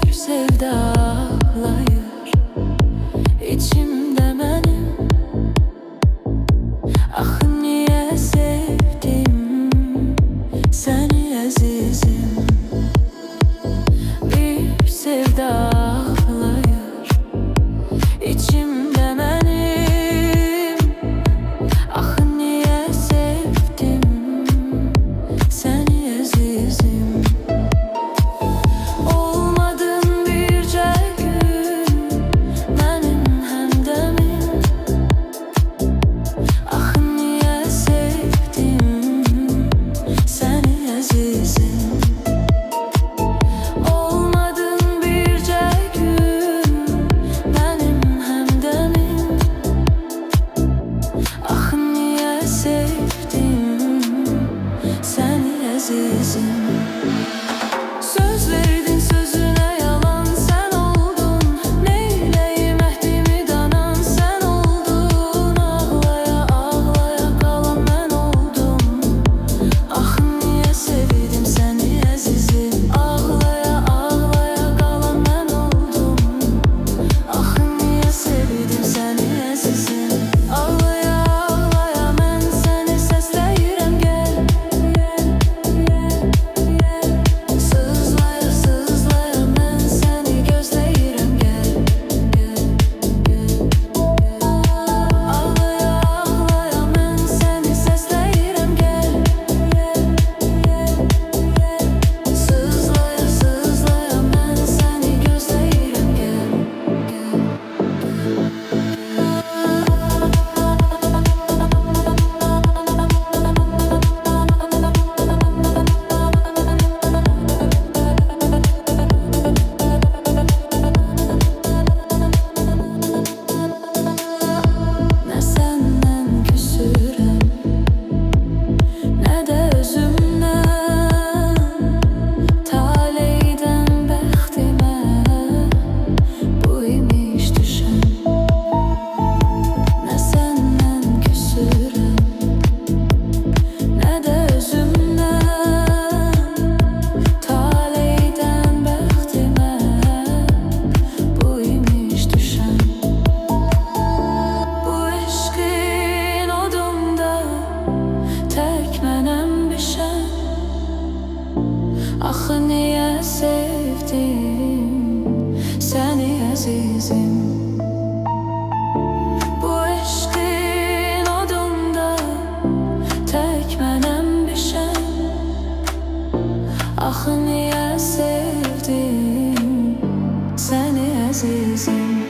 Bir sevda ağlayır içimde benim. Ah niye sevdim seni azizim. Bir sevda ağlayır içimde benim. Ah niye sevdim seni azizim. Olmadın birce gün benim hemdemin. Ah niye sevdim seni azizim. Olmadın birce gün benim hemdemin. Ah niye sevdim seni azizim. Söz verdin sözüne yalan sen oldun. Neyleyim ehdimi danan sen oldun. Ağlaya ağlaya kalan ben oldum. Ah niye sevdim seni azizim. Ağlaya ağlaya kalan ben oldum. Ah niye sevdim seni azizim. Ağlaya ağlaya ben seni sesleyirem gel. Sızlaya sızlaya ben seni gözleyirem gel. Ağlaya ağlaya ben seni sesleyirem gel. Sızlaya sızlaya ben seni gözleyirem gel. Ne senden küsürüm ne de özümden. Taleyden bəxtimə bu imiş düşən. Ne senden küsürüm ne de özümden. Taleyden bəxtimə bu imiş düşən. Bu eşqin odunda tek mənim bişən. Ah niye sevdim seni azizim. Bu eşqin odunda tek mənim bişən. Ah niye sevdim seni azizim.